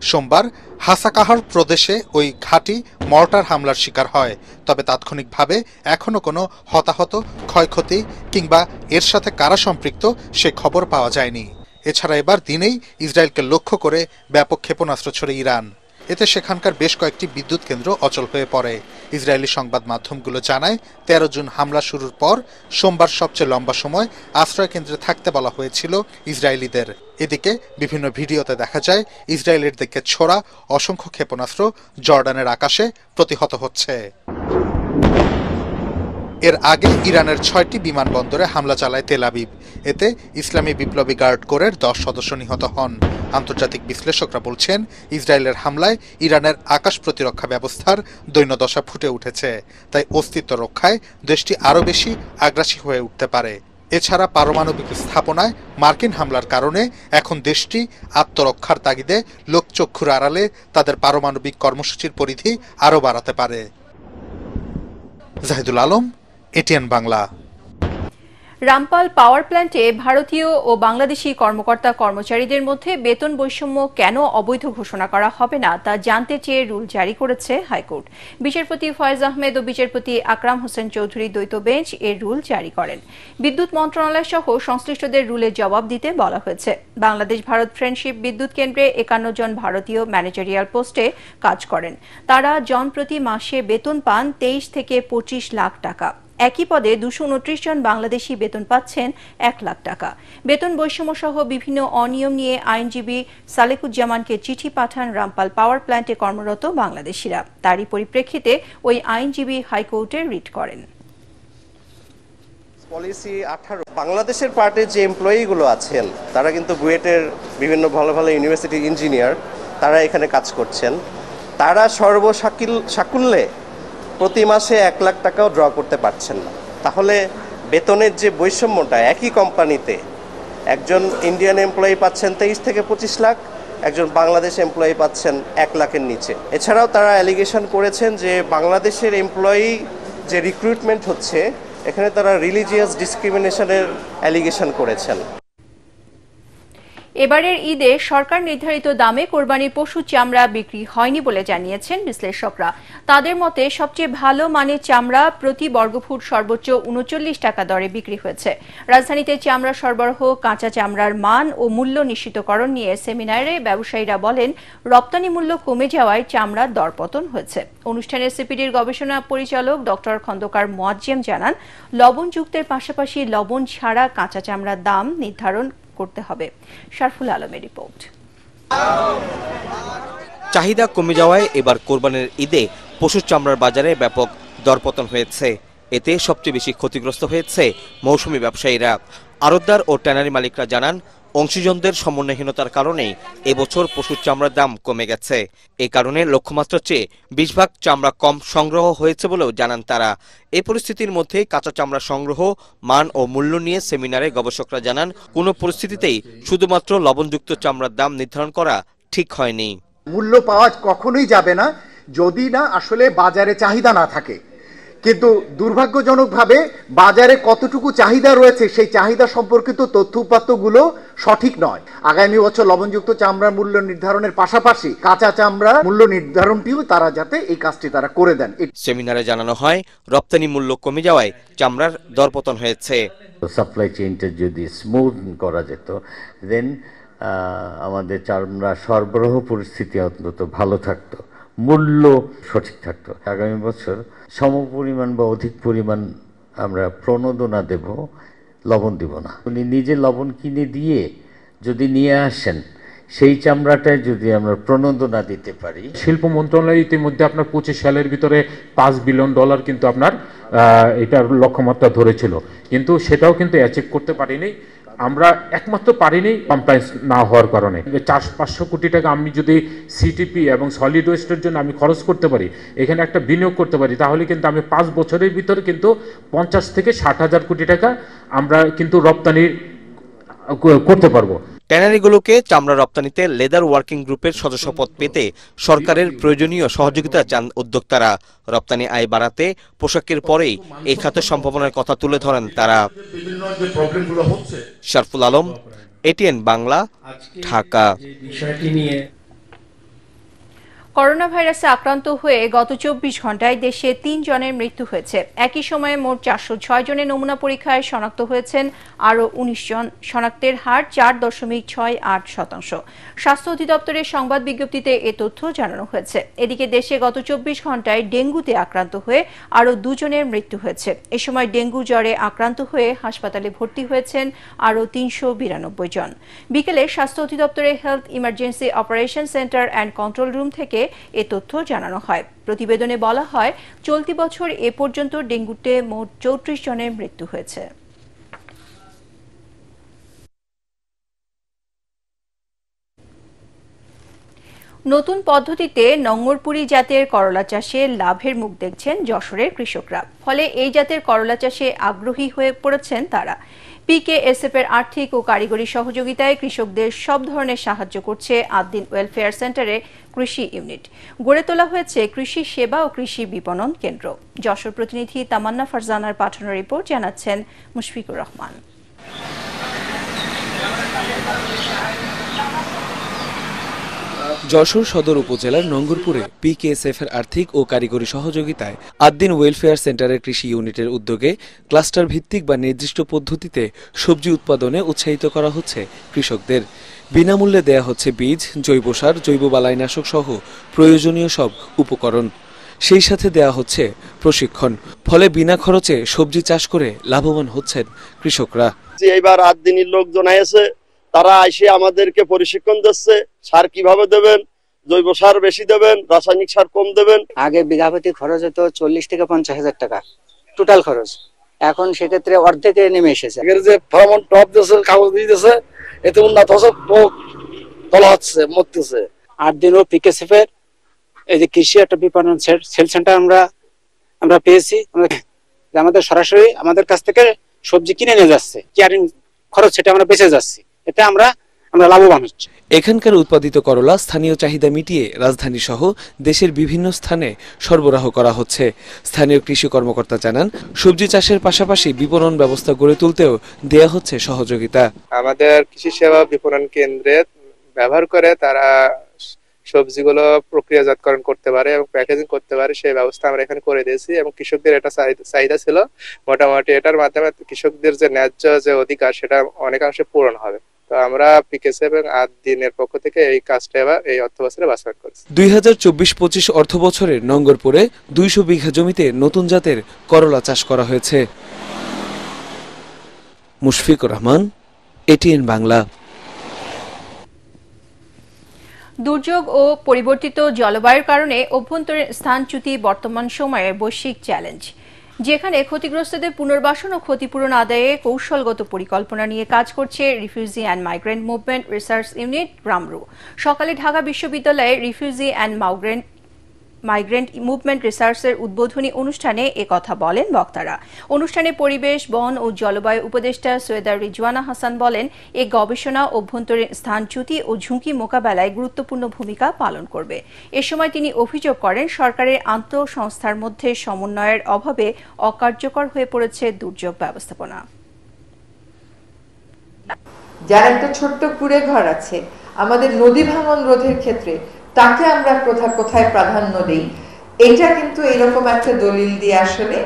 Speaker 21: সোমবার হাসাকাহর প্রদেশে ওই ঘাঁটি মর্টার হামলার শিকার হয়, তবে তাৎক্ষণিকভাবে এখনো কোনো হতাহত, ক্ষয়ক্ষতি কিংবা এর সাথে কারা সম্পৃক্ত সে খবর পাওয়া যায়নি। এছাড়া এবার দিনেই ইসরায়েলকে লক্ষ্য করে ব্যাপক ক্ষেপণাস্ত্র ছড়ে ইরান। এতে সেখানকার বেশ কয়েকটি বিদ্যুৎ কেন্দ্র অচল হয়ে পড়ে। ইসরায়েলি সংবাদ মাধ্যমগুলো জানায় 13 জুন হামলা শুরুর পর সোমবার সবচেয়ে লম্বা সময় আশ্রয় কেন্দ্রে থাকতে বলা হয়েছিল ইসরায়েলিদের। এদিকে বিভিন্ন ভিডিওতে দেখা যায় ইসরায়েলের দিকে ছোড়া অসংখ্য ক্ষেপণাস্ত্র জর্ডানের আকাশে প্রতিহত হচ্ছে। এর আগে ইরানের 6টি বিমানবন্দরে হামলা চালায় তেল আবিব। এতে ইসলামী বিপ্লবী গার্ড কোরের 10 সদস্য নিহত হন। আন্তর্জাতিক বিশ্লেষকরা বলছেন, ইসরায়েলের হামলায় ইরানের আকাশ প্রতিরক্ষা ব্যবস্থার দৈন্যদশা ফুটে উঠেছে। তাই অস্তিত্ব রক্ষায় দেশটি আরও বেশি আগ্রাসী হয়ে উঠতে পারে। এছাড়া পারমাণবিক স্থাপনায় মার্কিন হামলার কারণে এখন দেশটি আত্মরক্ষার তাগিদে লোকচক্ষুর আড়ালে তাদের পারমাণবিক কর্মসূচির পরিধি আরও বাড়াতে পারে। জাহিদুল আলম, এটিএন বাংলা।
Speaker 1: রামপাল পাওয়ার প্ল্যান্টে ভারতীয় ও বাংলাদেশি কর্মকর্তা কর্মচারীদের মধ্যে বেতন বৈষম্য কেন অবৈধ ঘোষণা করা হবে না তা জানতে চেয়ে রুল জারি করেছে হাইকোর্ট। বিচারপতি ফয়েজ আহমেদ ও বিচারপতি আকরাম হোসেন চৌধুরী দ্বৈত বেঞ্চ এর রুল জারি করেন। বিদ্যুৎ মন্ত্রণালয় সহ সংশ্লিষ্টদের রুলের জবাব দিতে বলা হয়েছে। বাংলাদেশ ভারত ফ্রেন্ডশিপ বিদ্যুৎ কেন্দ্রে 51 জন ভারতীয় ম্যানেজারিয়াল পোস্টে কাজ করেন। তারা জনপ্রতি মাসে বেতন পান 23 থেকে 25 লাখ টাকা। একই পদে 229 জন বাংলাদেশি বেতন পাচ্ছেন 1 লাখ টাকা। বেতন বৈষম্য সহ বিভিন্ন অনিয়ম নিয়ে আইনজীবী সালেকুজ্জামানকে চিঠি পাঠান রামপাল পাওয়ার প্ল্যান্টে কর্মরত বাংলাদেশিরা। তারই পরিপ্রেক্ষিতে ওই আইনজীবী হাইকোর্টে রিট করেন।
Speaker 23: পলিসি 18 বাংলাদেশের পার্টে যে এমপ্লয়িগুলো আছেন তারা কিন্তু বুয়েটের বিভিন্ন ভালো ভালো ইউনিভার্সিটির ইঞ্জিনিয়ার, তারা এখানে কাজ করছেন। তারা সর্বসাকুল্যে প্রতি মাসে 1 লাখ টাকাও ড্র করতে পারছেন না। তাহলে বেতনের যে বৈষম্যটা, একই কোম্পানিতে একজন ইন্ডিয়ান এমপ্লয়ি পাচ্ছেন 23 থেকে 25 লাখ, একজন বাংলাদেশ এমপ্লয়ি পাচ্ছেন 1 লাখের নিচে। এছাড়াও তারা অ্যালিগেশন করেছেন যে বাংলাদেশের এমপ্লয়ি যে রিক্রুটমেন্ট হচ্ছে এখানে তারা রিলিজিয়াস ডিসক্রিমিনেশনের অ্যালিগেশন করেছেন।
Speaker 1: এবারের ঈদে সরকার নির্ধারিত দামে কোরবানির পশু চামড়া বিক্রি হয়নি বলে জানিয়েছেন বিশ্লেষকরা। তাদের মতে সবচেয়ে ভালো মানের চামড়া প্রতি বর্গফুট সর্বোচ্চ 39 টাকা দরে বিক্রি হয়েছে। রাজধানীতে চামড়া সরবরাহ, কাঁচা চামড়ার মান ও মূল্য নিশ্চিতকরণ নিয়ে সেমিনারে ব্যবসায়ীরা বলেন, রপ্তানি মূল্য কমে যাওয়ায় চামড়ার দরপতন হয়েছে। অনুষ্ঠানে সিপিডির গবেষণা পরিচালক ডক্টর খন্দকার মোয়াজ্জেম জানান, লবণ যুক্তের পাশাপাশি লবণ ছাড়া কাঁচা চামড়ার দাম নির্ধারণ করতে হবে। শারফুল আলমের রিপোর্ট।
Speaker 24: চাহিদা কমে যাওয়ায় এবার কোরবানির ঈদে পশুর চামড়ার বাজারে ব্যাপক দরপতন হয়েছে। এতে সবচেয়ে বেশি ক্ষতিগ্রস্ত হয়েছে মৌসুমী ব্যবসায়ীরা। আড়তদার ও ট্যানারি মালিকরা জানান, অংশীজনদের সমন্বয়হীনতার কারণেই এবছর পশুর চামড়ার দাম কমে গেছে। এই কারণে লক্ষ্যমাত্রার চেয়ে 20 ভাগ চামড়া কম সংগ্রহ হয়েছে বলেও জানান তারা। এই পরিস্থিতির মধ্যে কাঁচা চামড়া সংগ্রহ, মান ও মূল্য নিয়ে সেমিনারে গবেষকরা জানান, কোনো পরিস্থিতিতেই শুধুমাত্র লবণযুক্ত চামড়ার দাম নির্ধারণ করা ঠিক হয়নি।
Speaker 25: মূল্য পাওয়া কখনোই যাবে না যদি না আসলে বাজারে চাহিদা না থাকে।
Speaker 2: কিন্তু দুর্ভাগ্যজনকভাবে বাজারে কতটুকু চাহিদা রয়েছে সেই চাহিদা সম্পর্কিত তথ্য উপাত্তগুলো সঠিক নয়। আগামী বছর লবণযুক্ত চামড়ার মূল্য নির্ধারণের পাশাপাশি কাঁচা চামড়া মূল্য নির্ধারণটিও তারা যাতে এই কাজটি তারা করে দেন।
Speaker 24: সেমিনারে জানানো হয় রপ্তানি মূল্য কমে যাওয়ায় চামড়ার দরপতন হয়েছে।
Speaker 3: সাপ্লাই চেইনটা যদি স্মুথ করা যেত দেন আমাদের চামড়া সরবরাহ পরিস্থিতি অন্তত ভালো থাকতো, মূল্য সঠিক থাকতো। আগামী বছর সমপরিমাণ বা অধিক পরিমাণ আমরা প্রণোদনা দেব, লবণ দিব না। উনি নিজে লবণ কিনে দিয়ে যদি নিয়ে আসেন সেই চামড়াটায় যদি আমরা প্রণোদনা দিতে পারি।
Speaker 4: শিল্প মন্ত্রণালয় ইতিমধ্যে আপনার 25 সালের ভিতরে $5 বিলিয়ন কিন্তু আপনার এটার লক্ষ্যমাত্রা ধরেছিল, কিন্তু সেটাও কিন্তু অ্যাচিভ করতে পারিনি। আমরা একমাত্র পারিনি কমপ্লায়েন্স না হওয়ার কারণে। 400-500 কোটি টাকা আমি যদি সিটিপি এবং সলিড ওয়েস্টের জন্য আমি খরচ করতে পারি, এখানে একটা বিনিয়োগ করতে পারি, তাহলে কিন্তু আমি 5 বছরের ভিতরে কিন্তু 50 থেকে 60 হাজার কোটি টাকা আমরা কিন্তু রপ্তানি করতে পারবো।
Speaker 24: ট্যানারিগুলোকে চামড়া রপ্তানিতে লেদার ওয়ার্কিং গ্রুপের সদস্যপদ পেতে সরকারের প্রয়োজনীয় সহযোগিতা চান উদ্যোক্তারা। রপ্তানি আয় বাড়াতে পোশাকের পরেই এই খাতের সম্ভাবনার কথা তুলে ধরেন তারা। শরফুল আলম, এটিএন বাংলা, ঢাকা।
Speaker 1: করোনা ভাইরাসে আক্রান্ত হয়ে গত 24 ঘন্টায় দেশে 3 জনের মৃত্যু হয়েছে। একই সময়ে মোট 406 জনের নমুনা পরীক্ষায় শনাক্ত হয়েছেন আরও 19 জন। শনাক্তের হার 4.68%। স্বাস্থ্য অধিদপ্তরের সংবাদ বিজ্ঞপ্তিতে এ তথ্য জানানো হয়েছে। এদিকে দেশে গত 24 ঘন্টায় ডেঙ্গুতে আক্রান্ত হয়ে আরও 2 জনের মৃত্যু হয়েছে। এ সময় ডেঙ্গু জ্বরে আক্রান্ত হয়ে হাসপাতালে ভর্তি হয়েছেন আরও 392 জন। বিকেলে স্বাস্থ্য অধিদপ্তরের health emergency operation centre and control room থেকে এ তথ্য জানানো হয়। প্রতিবেদনে বলা হয়, চলতি বছর এ পর্যন্ত ডেঙ্গুতে মোট 34 জনের মৃত্যু হয়েছে। নতুন পদ্ধতিতে নঙ্গরপুরি জাতের করলা চাষে লাভের মুখ দেখছেন যশোরের কৃষকরা। ফলে এই জাতের করলা চাষে আগ্রহী হয়ে পড়েছেন তারা। পিকেএসএফ এর আর্থিক ও কারিগরি সহযোগিতায় কৃষকদের সব ধরনের সাহায্য করছে আদ্দিন ওয়েলফেয়ার সেন্টারে কৃষি ইউনিট। গড়ে তোলা হয়েছে কৃষি সেবা ও কৃষি বিপণন কেন্দ্র। যশোর প্রতিনিধি তামান্না ফারজানার পাঠানো রিপোর্ট জানাচ্ছেন মুশফিকুর রহমান।
Speaker 11: যশোর সদর উপজেলার নঙ্গরপুরে পিকেএসএফ এর আর্থিক ও কারিগরি সহযোগিতায় আদ্দিন ওয়েলফেয়ার সেন্টারের কৃষি ইউনিটের উদ্যোগে ক্লাস্টার ভিত্তিক বা নির্দিষ্ট পদ্ধতিতে সবজি উৎপাদনে উৎসাহিত করা হচ্ছে কৃষকদের। বিনামূল্যে দেয়া হচ্ছে বীজ, জৈব সার, জৈব বালাইনাশক সহ প্রয়োজনীয় সব উপকরণ। সেই সাথে দেয়া হচ্ছে প্রশিক্ষণ। ফলে বিনা খরচে সবজি চাষ করে লাভবান হচ্ছেন কৃষকরা।
Speaker 6: এইবার আদ্দিনের লোকজন এসে তারা এসে আমাদেরকে প্রশিক্ষণ দিচ্ছে, সার কিভাবে দেবেন, জৈব সার বেশি দেবেন, রাসায়নিক সার কম দেবেন।
Speaker 25: আগে বিঘা প্রতি খরচ হতো 40 থেকে 50 হাজার টাকা টোটাল খরচ, এখন সেক্ষেত্রে অর্ধেকে নেমে এসেছে।
Speaker 6: যে ফরমন টপ দিয়েছে, কাগজ দিয়ে দিয়েছে, এতে উন্নত বলা হচ্ছে মরতেছে।
Speaker 25: 8 দিনও পিকেএসএফ এর এই যে কৃষি একটা বিপণন সেল সেন্টার আমরা পেয়েছি। আমাদের সরাসরি আমাদের কাছ থেকে সবজি কিনে নিয়ে যাচ্ছে, কেয়ারিং খরচ সেটা আমরা বেঁচে যাচ্ছি, এতে আমরা লাভবান হচ্ছি।
Speaker 11: এখানকার উৎপাদিত করলা স্থানীয় চাহিদা মিটিয়ে রাজধানী সহ দেশের বিভিন্ন স্থানে সরবরাহ করা হচ্ছে। স্থানীয় কৃষি কর্মকর্তা জানান, সবজি চাষের পাশাপাশি বিপণন ব্যবস্থা গড়ে তুলতেও দেয়া হচ্ছে সহযোগিতা।
Speaker 26: আমাদের কৃষি সেবা বিপণন কেন্দ্রে ব্যবহার করে তারা সবজিগুলো প্রক্রিয়াজাতকরণ করতে পারে এবং প্যাকেজিং করতে পারে, সেই ব্যবস্থা আমরা এখানে করে দিয়েছি। এবং কৃষকদের এটা চাহিদা ছিল, মোটামুটি এটার মাধ্যমে কৃষকদের যে ন্যায্য যে অধিকার সেটা অনেকাংশে পূরণ হবে। তো আমরা পিকেএসএফ এবং আদ্দিনের পক্ষ থেকে এই কাজটা এবার এই অর্থ বছরে বাস্তবায়ন করেছি।
Speaker 11: 2024-25 অর্থ বছরের নঙ্গরপুরে 200 বিঘা জমিতে নতুন জাতের করলা চাষ করা হয়েছে। মুশফিকুর রহমান, এটিএন বাংলা।
Speaker 1: দুর্যোগ ও পরিবর্তিত জলবায়ুর কারণে অভ্যন্তরীণ স্থানচ্যুতি বর্তমান সময়ের বৈশ্বিক চ্যালেঞ্জ, যেখানে ক্ষতিগ্রস্তদের পুনর্বাসন ও ক্ষতিপূরণ আদায়ে কৌশলগত পরিকল্পনা নিয়ে কাজ করছে refugee and migrant movement research unit Ramru. সকালে ঢাকা বিশ্ববিদ্যালয়ে রিফিউজি অ্যান্ড মাইগ্রেন্ট মুভমেন্ট রিসার্চের উদ্বোধনী অনুষ্ঠানে একথা বলেন বক্তারা। অনুষ্ঠানে পরিবেশ, বন ও জলবায়ু উপদেষ্টা সৈয়দা রিজওয়ানা হাসান বলেন, এই গবেষণা অভ্যন্তরীণ স্থানচ্যুতি ও ঝুঁকি মোকাবেলায় গুরুত্বপূর্ণ ভূমিকা পালন করবে। এ সময় তিনি অভিযোগ করেন, সরকারের আন্তঃসংস্থার মধ্যে সমন্বয়ের অভাবে অকার্যকর হয়ে পড়েছে দুর্যোগ ব্যবস্থাপনা।
Speaker 5: যার একটা ছোট্ট কুড়ে ঘর আছে, আমাদের নদী ভাঙন রোধের ক্ষেত্রে তাকে আমরা কোথায় প্রাধান্য দেই, এটা কিন্তু এরকম একটা দলিল দিয়ে আসলে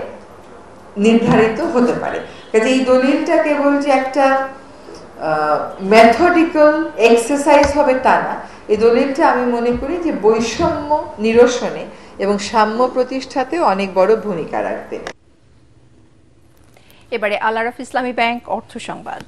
Speaker 5: নির্ধারিত হতে পারে। কাজে এই দলিলটা কেবল যে একটা মেথডিক্যাল এক্সারসাইজ হবে তা না, এই দলিলটা আমি মনে করি যে বৈষম্য নিরসনে এবং সাম্য প্রতিষ্ঠাতে অনেক বড় ভূমিকা রাখবে।
Speaker 1: এবারে আল আরাফ ইসলামী ব্যাংক অর্থ সংবাদ।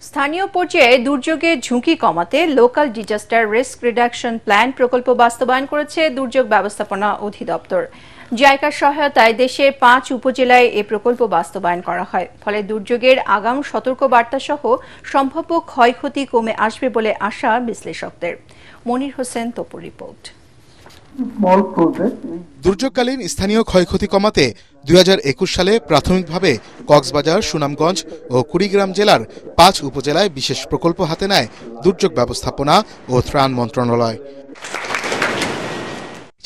Speaker 1: স্থানীয় পর্যায়ে দুর্যোগের ঝুঁকি কমাতে local disaster risk reduction plan প্রকল্প বাস্তবায়ন করেছে দুর্যোগ ব্যবস্থাপনা অধিদপ্তর। জাইকার সহায়তায় দেশের 5 উপজেলায় এ প্রকল্প বাস্তবায়ন করা হয়। ফলে দুর্যোগের আগাম সতর্কবার্তা সহ সম্ভাব্য ক্ষয়ক্ষতি কমে আসবে বলে আশা বিশ্লেষকদের। মনির হোসেন তপুর রিপোর্ট।
Speaker 7: দুর্যোগকালীন স্থানীয় ক্ষয়ক্ষতি কমাতে 2021 সালে প্রাথমিকভাবে কক্সবাজার, সুনামগঞ্জ ও কুড়িগ্রাম জেলার 5 উপজেলায় বিশেষ প্রকল্প হাতে নেয় দুর্যোগ ব্যবস্থাপনা ও ত্রাণ মন্ত্রণালয়।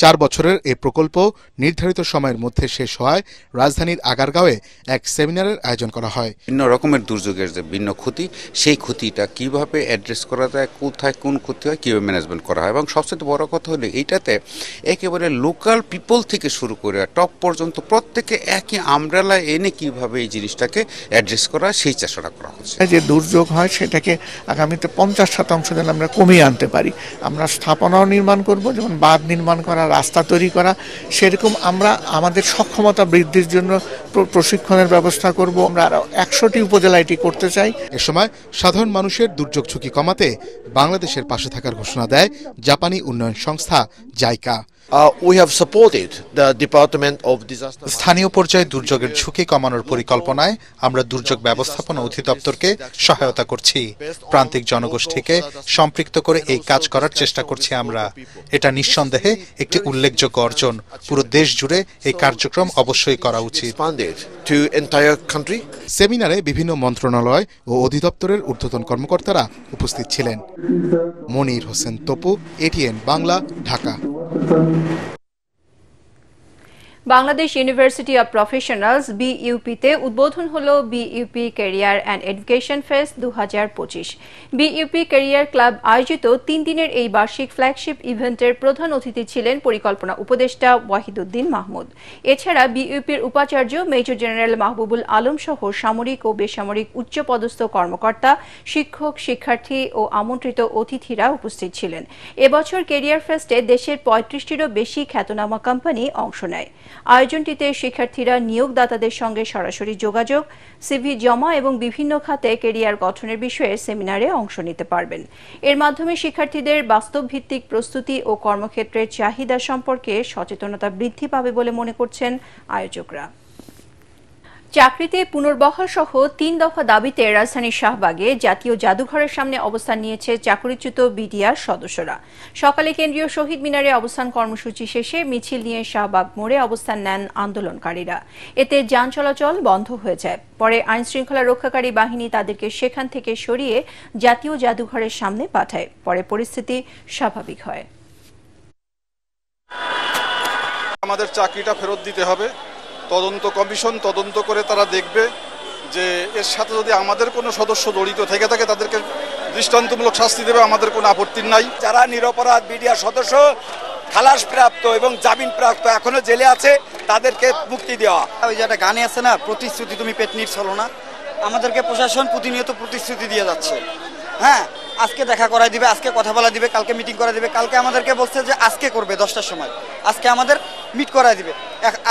Speaker 7: 4 বছরের এই প্রকল্প নির্ধারিত সময়ের মধ্যে শেষ হয় রাজধানীর আগারগাঁওয়ে এক সেমিনারের আয়োজন করা হয়।
Speaker 8: ভিন্ন রকমের দুর্যোগের যে ভিন্ন ক্ষতি, সেই ক্ষতিটা কিভাবে অ্যাড্রেস করা যায়, কোথায় কোন ক্ষতি হয়, কিভাবে ম্যানেজমেন্ট করা হয়, এবং সবচেয়ে বড় কথা হলো এইটাতে একেবারে লোকাল পিপল থেকে শুরু করে টপ পর্যন্ত প্রত্যেকে একই আমব্রেলা এনে কিভাবে এই জিনিসটাকে অ্যাড্রেস করা হয় সেই চেষ্টাটা করা হচ্ছে।
Speaker 9: যে দুর্যোগ হয় সেটাকে আগামীতে 50% যেন আমরা কমিয়ে আনতে পারি। আমরা স্থাপনাও নির্মাণ করব, যেমন বাঁধ নির্মাণ করা, রাস্তা তৈরি করা, সেরকম আমরা আমাদের সক্ষমতা বৃদ্ধির জন্য প্রশিক্ষণের ব্যবস্থা করব। আমরা আরো 100টি উপজেলায় এটি করতে চাই।
Speaker 7: এ সময় সাধারণ মানুষের দুর্যোগ ঝুঁকি কমাতে বাংলাদেশের পাশে থাকার ঘোষণা দেয় জাপানি উন্নয়ন সংস্থা জাইকা।
Speaker 21: স্থানীয় পর্যায়ে দুর্যোগের ঝুঁকি কমানোর পরিকল্পনায় আমরা দুর্যোগ ব্যবস্থাপনা অধিদপ্তরকে সহায়তা করছি। প্রান্তিক জনগোষ্ঠীকে সম্পৃক্ত করে এই কাজ করার চেষ্টা করছি আমরা। এটা নিঃসন্দেহে একটি উল্লেখযোগ্য অর্জন। পুরো দেশ জুড়ে এই কার্যক্রম অবশ্যই করা উচিত।
Speaker 7: সেমিনারে বিভিন্ন মন্ত্রণালয় ও অধিদপ্তরের ঊর্ধ্বতন কর্মকর্তারা উপস্থিত ছিলেন। Monir Hossain Tapu, ATN Bangla, Dhaka.
Speaker 1: Bangladesh University of Professionals বিইউপিতে উদ্বোধন হলো BUP Career and Education Fest 2025। BUP Career Club আয়োজিত 3 দিনের এই বার্ষিক ফ্ল্যাগশিপ ইভেন্টের প্রধান অতিথি ছিলেন পরিকল্পনা উপদেষ্টা ওয়াহিদুদ্দিন মাহমুদ। এছাড়া বিইউপির উপাচার্য মেজর জেনারেল মাহবুবুল আলম সহ সামরিক ও বেসামরিক উচ্চপদস্থ কর্মকর্তা, শিক্ষক, শিক্ষার্থী ও আমন্ত্রিত অতিথিরা উপস্থিত ছিলেন। এবছর ক্যারিয়ার ফেস্টে দেশের 35টিরও বেশি খ্যাতনামা কোম্পানি অংশ নেয়। আয়োজনটিতে শিক্ষার্থীরা নিয়োগদাতাদের সঙ্গে সরাসরি যোগাযোগ, সিভি জমা এবং বিভিন্ন খাতে ক্যারিয়ার গঠনের বিষয়ে সেমিনারে অংশ নিতে পারবেন। এর মাধ্যমে শিক্ষার্থীদের বাস্তবভিত্তিক প্রস্তুতি ও কর্মক্ষেত্রের চাহিদা সম্পর্কে সচেতনতা বৃদ্ধি পাবে বলে মনে করছেন আয়োজকরা। চাকরিতে পুনর্বহাল সহ 3 দফা দাবিতে রাজধানীর শাহবাগে জাতীয় জাদুঘরের সামনে অবস্থান নিয়েছে চাকরিচ্যুত বিডিআর সদস্যরা। সকালে কেন্দ্রীয় শহীদ মিনারে অবস্থান কর্মসূচি শেষে মিছিল নিয়ে শাহবাগ মোড়ে অবস্থান নেন আন্দোলনকারীরা। এতে যান চলাচল বন্ধ হয়ে যায়। পরে আইনশৃঙ্খলা রক্ষাকারী বাহিনী তাদেরকে সেখান থেকে সরিয়ে জাতীয় জাদুঘরের সামনে পাঠায়। পরে পরিস্থিতি স্বাভাবিক হয়।
Speaker 10: আমাদের চাকরিটা ফেরত দিতে হবে। তদন্ত কমিশন তদন্ত করে তারা দেখবে যে এর সাথে যদি আমাদের কোনো সদস্য জড়িত থেকে থাকে তাদেরকে দৃষ্টান্তমূলক শাস্তি দেবে, আমাদের কোনো আপত্তি নাই।
Speaker 12: যারা নিরপরাধ বিডিআর সদস্য খালাসপ্রাপ্ত এবং জামিনপ্রাপ্ত এখনো জেলে আছে তাদেরকে মুক্তি দেওয়া।
Speaker 27: ওই যে একটা গানে আছে না, প্রতিশ্রুতি তুমি পেটনির চলো না, আমাদেরকে প্রশাসন প্রতিনিয়ত প্রতিশ্রুতি দিয়ে যাচ্ছে। হ্যাঁ, আজকে দেখা করাই দিবে, আজকে কথা বলা দিবে, কালকে মিটিং করা দিবে, কালকে আমাদেরকে বলছে যে আজকে করবে 10টার সময়, আজকে আমাদের মিট করাই দিবে,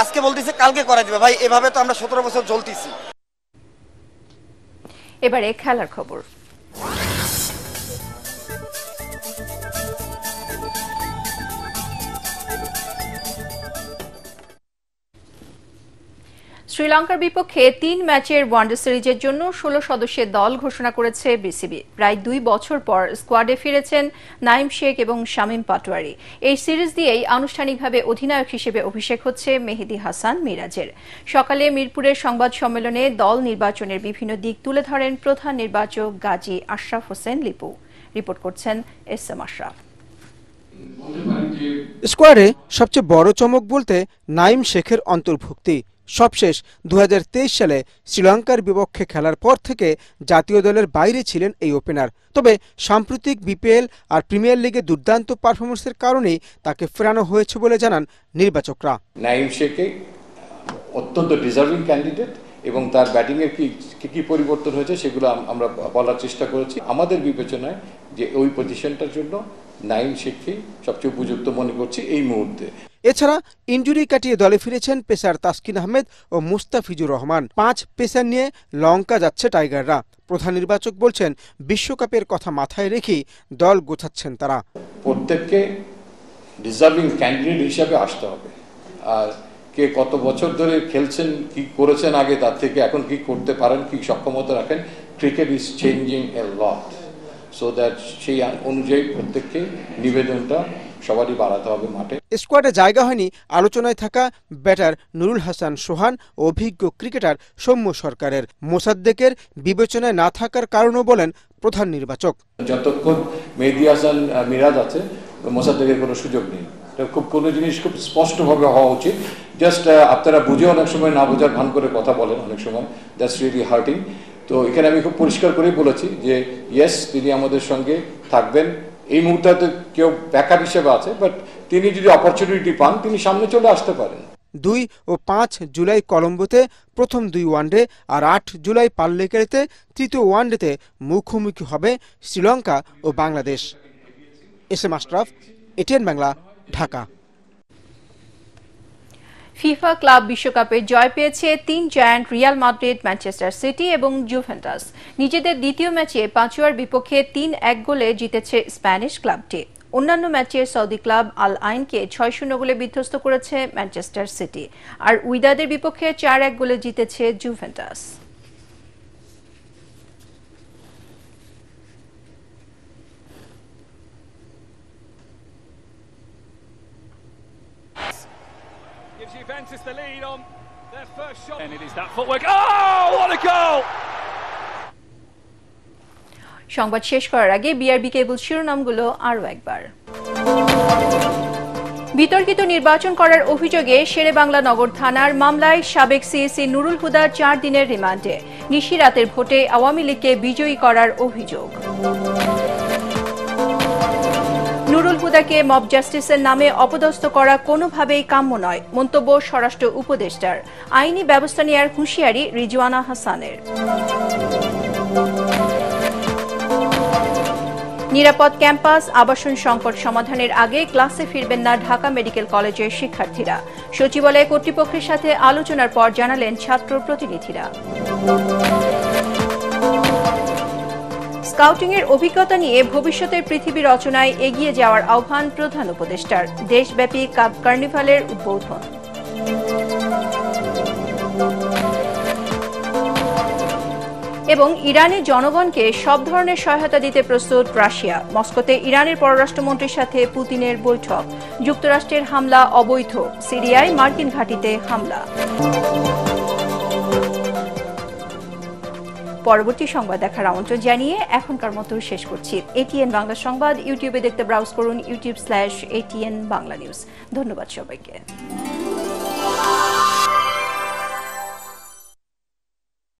Speaker 27: আজকে বলতেছে কালকে করাই দিবে। ভাই, এভাবে তো আমরা 17 বছর জ্বলতেছি।
Speaker 1: এবারে খেলার খবর। শ্রীলঙ্কার বিপক্ষে 3 ম্যাচের ওয়ানডে সিরিজের জন্য 16 সদস্যের দল ঘোষণা করেছে বিসিবি। প্রায় 2 বছর পর স্কোয়াডে ফিরেছেন নাইম শেখ এবং শামীম পাটোয়ারি। এই সিরিজ দিয়েই আনুষ্ঠানিকভাবে অধিনায়ক হিসেবে অভিষেক হচ্ছে মেহেদী হাসান মিরাজের। সকালে মিরপুরের সংবাদ সম্মেলনে দল নির্বাচনের বিভিন্ন দিক তুলে ধরেন প্রধান নির্বাচক গাজী আশরাফ হোসেন লিপু। রিপোর্ট করছেন এস.এম. আশরাফ।
Speaker 13: স্কোয়াডে সবচেয়ে বড় চমক বলতে নাইম শেখের অন্তর্ভুক্তি। সবশেষ 2023 সালে শ্রীলঙ্কার বিপক্ষে খেলার পর থেকে জাতীয় দলের বাইরে ছিলেন এই ওপেনার। তবে সাম্প্রতিক বিপিএল আর প্রিমিয়ার লিগে দুর্দান্ত পারফরমেন্সের কারণেই তাকে ফেরানো হয়েছে বলে জানান নির্বাচকরা।
Speaker 14: নাইম শেখে অত্যন্ত ডিজার্ভিং ক্যান্ডিডেট এবং তার ব্যাটিংয়ের কি পরিবর্তন হয়েছে সেগুলো আমরা বলার চেষ্টা করেছি। আমাদের বিবেচনায় যে ওই পজিশনটার জন্য নাইম শেখকে সবচেয়ে উপযুক্ত মনে করছি এই মুহূর্তে।
Speaker 13: এছাড়া ইনজুরি কাটিয়ে দলে ফিরেছেন পেসার তাসকিন আহমেদ ও মুস্তাফিজুর রহমান। 5 পেসার নিয়ে লঙ্কা যাচ্ছে টাইগাররা। প্রধান নির্বাচক বলছেন বিশ্বকাপের কথা মাথায় রেখেই দল গোছাচ্ছেন তারা।
Speaker 14: প্রত্যেককে ডিজার্ভিং ক্যান্ডিডেট হিসাবে আসতে হবে, আর কে কত বছর ধরে খেলছেন, কি করেছেন আগে, তার থেকে এখন কি করতে পারেন, কি সক্ষমতা রাখেন। Cricket is changing A lot, so that সেই অনুযায়ী প্রত্যেককে নিবেদনটা সবারই বাড়াতে হবে মাঠে।
Speaker 13: স্কোয়াডে জায়গা হয়নি আলোচনায় থাকা ব্যাটার নুরুল হাসান সোহান ও অভিজ্ঞ ক্রিকেটার সৌম্য সরকারের। মোসাদ্দেকের বিবেচনায় না থাকার কারণও বলেন প্রধান নির্বাচক।
Speaker 14: যতক্ষণ মেহেদী হাসান মিরাজ আছে, মোসাদ্দেকের কোনো সুযোগ নেই। খুব কোনো জিনিস খুব স্পষ্টভাবে হওয়া উচিত। জাস্ট আপনারা বুঝে অনেক সময় না বোঝার ভান করে কথা বলেন, অনেক সময় দ্যাটস রিয়েলি হার্টিং। তো এখানে আমি খুব পরিষ্কার করেই বলেছি যে ইয়েস, তিনি আমাদের সঙ্গে থাকবেন। এই মুহূর্তে কেউ ব্যাকআপ হিসেবে আছে, বাট তিনি যদি অপরচুনিটি পান তিনি সামনে চলে আসতে পারেন।
Speaker 13: 2 ও 5 জুলাই কলম্বোতে প্রথম 2 ওয়ানডে আর 8 জুলাই পাল্লেকেরেতে তৃতীয় ওয়ানডেতে মুখোমুখি হবে শ্রীলঙ্কা ও Bangladesh. S M. Ashraf, ATN Bangla, Dhaka.
Speaker 1: FIFA Club বিশ্বকাপে জয় পেয়েছে 3 giant Real Madrid, Manchester City এবং জুভেন্টাস। নিজেদের দ্বিতীয় ম্যাচে পাঁচুয়ার বিপক্ষে 3-1 গোলে জিতেছে স্প্যানিশ ক্লাবটি। অন্যান্য ম্যাচে সৌদি ক্লাব আল আইনকে 6-0 গোলে বিধ্বস্ত করেছে ম্যানচেস্টার সিটি, আর উইদাদের বিপক্ষে 4-1 গোলে জিতেছে Juventus.
Speaker 15: Juventus the lead on their first shot, and it is that footwork. Oh, what a goal!
Speaker 1: সংবাদ শেষ করার আগে বিআরবি কেবল শিরোনামগুলো আরও একবার। বিতর্কিত নির্বাচন করার অভিযোগে শেরেবাংলা নগর থানার মামলায় সাবেক সিএসি নুরুল হুদার 4 দিনের রিমান্ডে। নিশি রাতের ভোটে আওয়ামী লীগকে বিজয়ী করার অভিযোগ। নুরুল হুদাকে মব জাস্টিসের নামে অপদস্থ করা কোনোভাবেই কাম্য নয়, মন্তব্য স্বরাষ্ট্র উপদেষ্টার। আইনি ব্যবস্থা নেওয়ার হুঁশিয়ারি রিজওয়ানা হাসানের। নিরাপদ ক্যাম্পাস আবাসন সংকট সমাধানের আগে ক্লাসে ফিরবেন না ঢাকা মেডিকেল কলেজের শিক্ষার্থীরা। সচিবালয় কর্তৃপক্ষের সাথে আলোচনার পর জানালেন ছাত্র প্রতিনিধিরা। স্কাউটিংয়ের অভিজ্ঞতা নিয়ে ভবিষ্যতের পৃথিবী রচনায় এগিয়ে যাওয়ার আহ্বান প্রধান উপদেষ্টার। দেশব্যাপী কার্নিভালের উদ্বোধন। এবং ইরানি জনগণকে সব ধরনের সহায়তা দিতে প্রস্তুত রাশিয়া। মস্কোতে ইরানের পররাষ্ট্রমন্ত্রীর সাথে পুতিনের বৈঠক। যুক্তরাষ্ট্রের হামলা অবৈধ, সিরিয়ায় মার্কিন ঘাঁটিতে হামলা। পরবর্তী সংবাদ দেখার আমন্ত্রণ জানিয়ে এখনকার মতো শেষ করছি। এটিএন বাংলা সংবাদ ইউটিউবে দেখতে ব্রাউজ করুন youtube/ATN বাংলা নিউজ। ধন্যবাদ সবাইকে।